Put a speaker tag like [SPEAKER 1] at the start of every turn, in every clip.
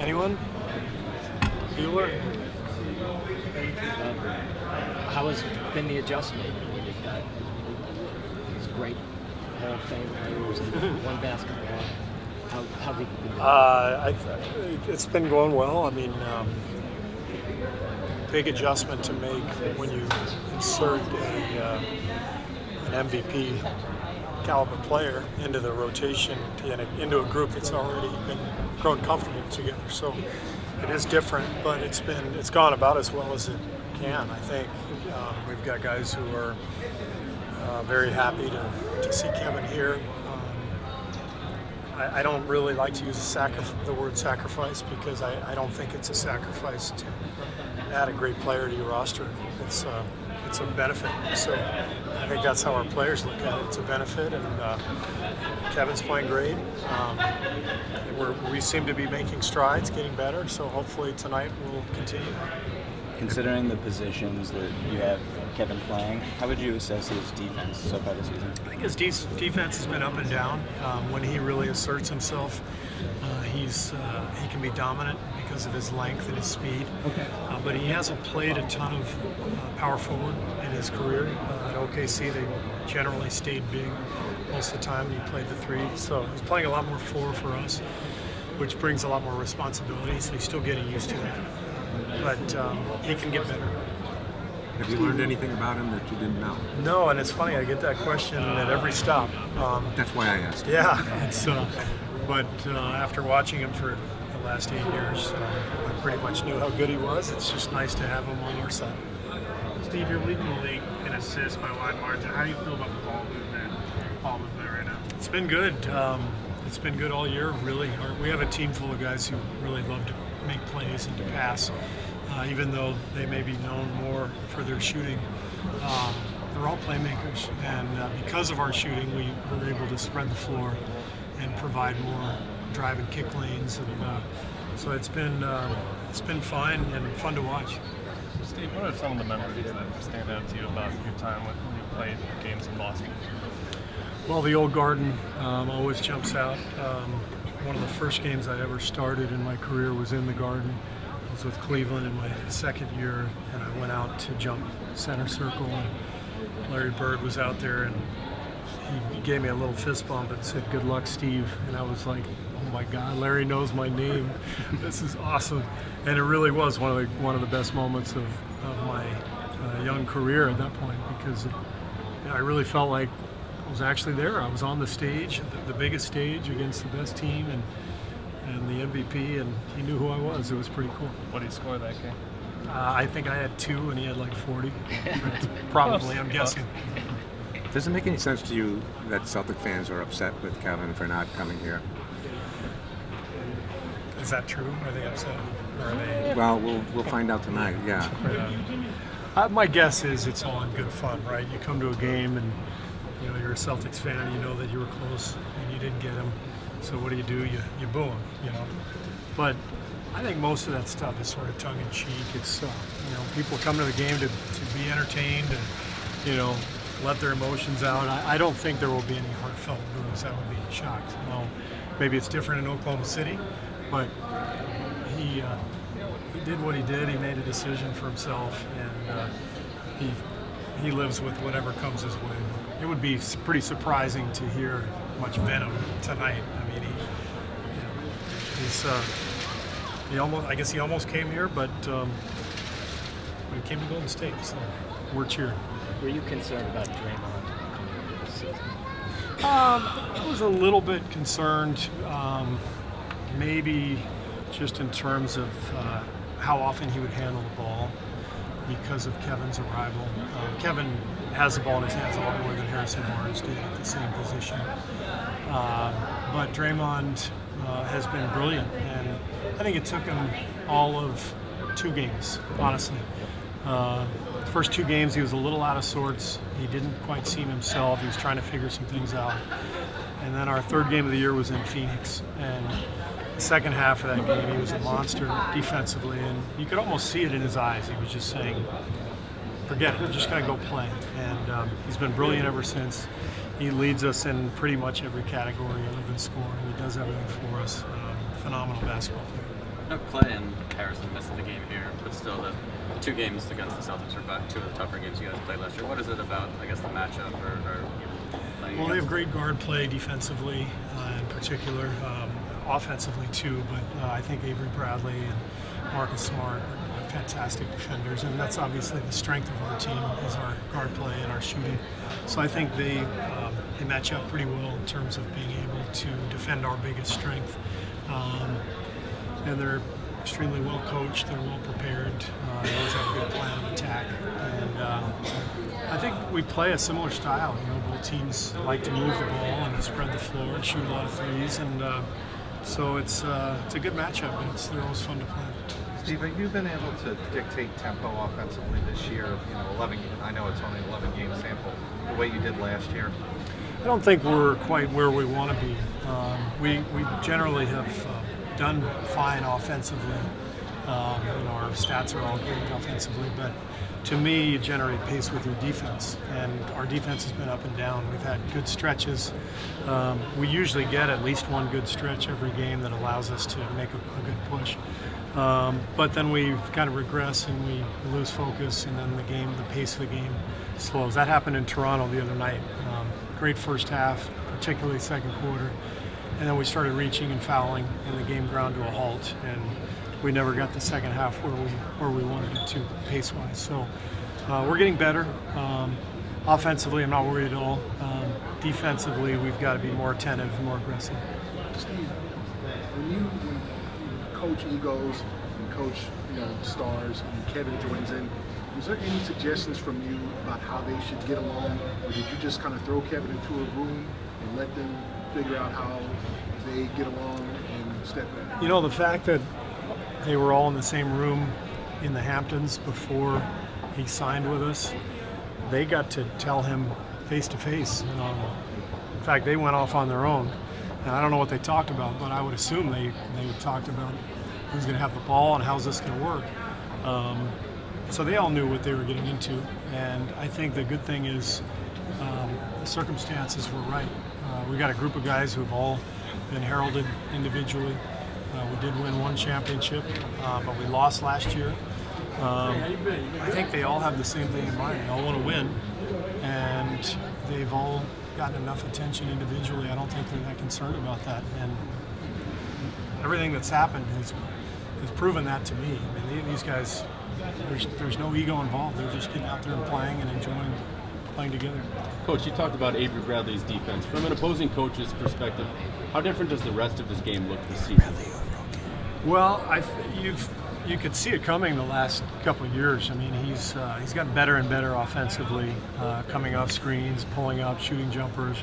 [SPEAKER 1] Anyone? Bueller?
[SPEAKER 2] How has been the adjustment? I mean, you've got these great Hall of Fame players and one basketball. How have you been doing?
[SPEAKER 1] It's been going well. I mean, big adjustment to make when you insert an MVP caliber player into the rotation into a group that's already been grown comfortable together. So it is different, but it's gone about as well as it can. I think we've got guys who are very happy to see Kevin here. I don't really like to use the word sacrifice because I don't think it's a sacrifice to add a great player to your roster. It's a benefit. So I think that's how our players look at it. It's a benefit, and Kevin's playing great. We seem to be making strides, getting better. So hopefully tonight we'll continue.
[SPEAKER 3] Considering the positions that you have Kevin playing, how would you assess his defense so far this season?
[SPEAKER 1] I think his defense has been up and down. When he really asserts himself, he can be dominant because of his length and his speed.
[SPEAKER 3] Okay.
[SPEAKER 1] But he hasn't played a ton of power forward in his career. At OKC, they generally stayed big most of the time. He played the three, so he's playing a lot more four for us, which brings a lot more responsibility. So he's still getting used to that. But he can get better.
[SPEAKER 4] Have you learned anything about him that you didn't know?
[SPEAKER 1] No, and it's funny, I get that question at every stop.
[SPEAKER 4] That's why I asked.
[SPEAKER 1] Yeah, but after watching him for the last 8 years, I pretty much knew how good he was. It's just nice to have him on our side.
[SPEAKER 5] Steve, you're leading the league in assists by wide margin. How do you feel about the ball movement right now?
[SPEAKER 1] It's been good. It's been good all year, really. We have a team full of guys who really love to make plays and to pass. Even though they may be known more for their shooting, they're all playmakers. And because of our shooting, we were able to spread the floor and provide more drive and kick lanes. And so it's been fine and fun to watch.
[SPEAKER 5] Steve, what are some of the memories that stand out to you about your time when you played games in Boston?
[SPEAKER 1] Well, the old Garden always jumps out. One of the first games I ever started in my career was in the Garden. I was with Cleveland in my second year, and I went out to jump center circle, and Larry Bird was out there, and he gave me a little fist bump and said, "Good luck, Steve." And I was like, "Oh my God, Larry knows my name. This is awesome." And it really was one of the best moments of my young career at that point, because I really felt like I was actually there. I was on the stage, the biggest stage against the best team, and the MVP, and he knew who I was. It was pretty cool.
[SPEAKER 5] What did he score that game?
[SPEAKER 1] I think I had 2 and he had like 40. Probably, I'm guessing.
[SPEAKER 4] Does it make any sense to you that Celtic fans are upset with Kevin for not coming here?
[SPEAKER 1] Is that true? Are they upset? Or are they...
[SPEAKER 4] Well, we'll find out tonight, yeah.
[SPEAKER 1] My guess is it's all in good fun, right? You come to a game and you're a Celtics fan, you know that you were close and you didn't get him. So what do? You boo him, But I think most of that stuff is sort of tongue-in-cheek. It's people come to the game to be entertained and let their emotions out. I don't think there will be any heartfelt boos. I would be shocked. Maybe it's different in Oklahoma City, but he did what he did. He made a decision for himself, and he lives with whatever comes his way. It would be pretty surprising to hear much venom tonight. I mean, I guess he almost came here, but he came to Golden State, so we're cheering.
[SPEAKER 2] Were you concerned about Draymond coming into this season?
[SPEAKER 1] I was a little bit concerned, maybe just in terms of how often he would handle the ball because of Kevin's arrival. Kevin has the ball in his hands a lot more than Harrison Barnes did at the same position. But Draymond has been brilliant, and I think it took him all of 2 games, honestly. The first 2 games he was a little out of sorts. He didn't quite seem himself. He was trying to figure some things out. And then our 3rd game of the year was in Phoenix, and the second half of that game he was a monster defensively, and you could almost see it in his eyes. He was just saying, forget it, we're just going to go play. And he's been brilliant ever since. He leads us in pretty much every category other than scoring. He does everything for us. Phenomenal basketball player.
[SPEAKER 6] No, Clay and Harrison missed the game here, but still the 2 games against the Celtics were about 2 of the tougher games you guys played last year. What is it about, I guess, the matchup or playing
[SPEAKER 1] Well, they have
[SPEAKER 6] against?
[SPEAKER 1] great guard play defensively, in particular, offensively too. But I think Avery Bradley and Marcus Smart are fantastic defenders, and that's obviously the strength of our team is our guard play and our shooting. So I think they match up pretty well in terms of being able to defend our biggest strength. And they're extremely well coached. They're well prepared. They always have a good plan of attack. And I think we play a similar style. You know, both teams like to move the ball and spread the floor and shoot a lot of threes. And so it's a good matchup. And they're always fun to play.
[SPEAKER 7] Steve, have you been able to dictate tempo offensively this year? You know, 11. I know it's only an 11-game sample. The way you did last year.
[SPEAKER 1] I don't think we're quite where we want to be. We generally have done fine offensively. You know, our stats are all great offensively, but to me, you generate pace with your defense, and our defense has been up and down. We've had good stretches. We usually get at least one good stretch every game that allows us to make a good push. But then we kind of regress and we lose focus, and then the pace of the game slows. That happened in Toronto the other night. Great first half, particularly second quarter, and then we started reaching and fouling, and the game ground to a halt, and we never got the second half where we wanted it to pace-wise. So we're getting better. Offensively, I'm not worried at all. Defensively, we've got to be more attentive, more aggressive.
[SPEAKER 8] Steve, when coach egos and coach stars and Kevin joins in, was there any suggestions from you about how they should get along, or did you just kind of throw Kevin into a room and let them figure out how they get along and step back?
[SPEAKER 1] You know, the fact that they were all in the same room in the Hamptons before he signed with us, they got to tell him face to face. In fact, they went off on their own. And I don't know what they talked about, but I would assume they talked about who's going to have the ball and how's this going to work. So they all knew what they were getting into, and I think the good thing is the circumstances were right. We got a group of guys who have all been heralded individually. We did win one championship, but we lost last year. I think they all have the same thing in mind. They all want to win, and they've all gotten enough attention individually. I don't think they're that concerned about that. And everything that's happened has proven that to me. I mean, these guys, there's no ego involved. They're just getting out there and playing and enjoying playing together.
[SPEAKER 9] Coach, you talked about Avery Bradley's defense. From an opposing coach's perspective, how different does the rest of his game look this season?
[SPEAKER 1] Well, you could see it coming the last couple of years. I mean, he's gotten better and better offensively, coming off screens, pulling up, shooting jumpers.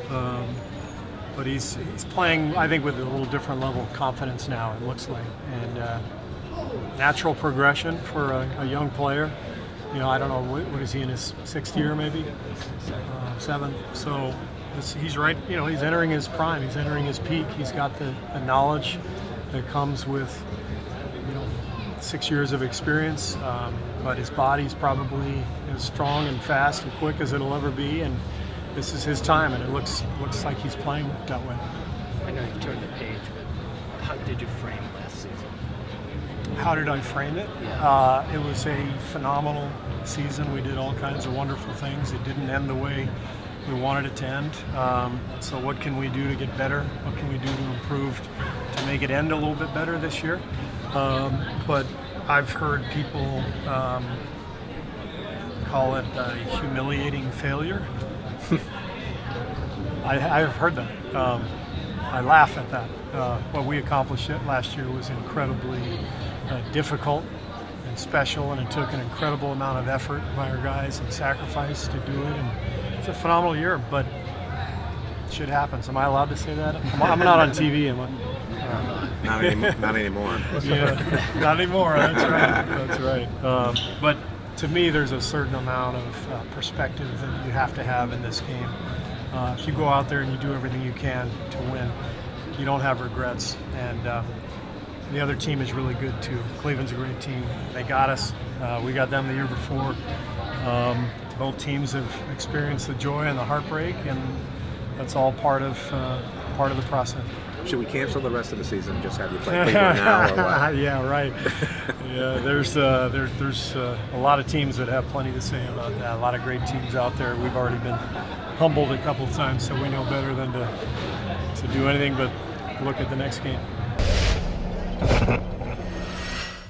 [SPEAKER 1] But he's playing, I think, with a little different level of confidence now, it looks like. And natural progression for a young player. You know, I don't know, what is he in his 6th year maybe? 7th. So he's right, you know, he's entering his prime. He's entering his peak. He's got the knowledge that comes with, 6 years of experience. But his body's probably as strong and fast and quick as it'll ever be. And this is his time, and it looks like he's playing that way.
[SPEAKER 2] I know you've turned the page, but how did you frame last season?
[SPEAKER 1] How did I frame it?
[SPEAKER 2] Yeah.
[SPEAKER 1] It was a phenomenal season. We did all kinds of wonderful things. It didn't end the way we wanted it to end. So what can we do to get better? What can we do to improve to make it end a little bit better this year? But I've heard people call it a humiliating failure. I've heard that. I laugh at that. What we accomplished last year was incredibly difficult and special, and it took an incredible amount of effort by our guys and sacrifice to do it. And it's a phenomenal year, but shit happens. Am I allowed to say that? I'm not on TV.
[SPEAKER 4] Not anymore.
[SPEAKER 1] Yeah, not anymore. That's right. But to me, there's a certain amount of perspective that you have to have in this game. If you go out there and you do everything you can to win, you don't have regrets. And the other team is really good too. Cleveland's a great team. They got us. We got them the year before. Both teams have experienced the joy and the heartbreak, and that's all part of the process.
[SPEAKER 4] Should we cancel the rest of the season and just have you play Cleveland now, or what?
[SPEAKER 1] Yeah, right. Yeah, there's a lot of teams that have plenty to say about that. A lot of great teams out there. We've already been humbled a couple of times, so we know better than to do anything but look at the next game.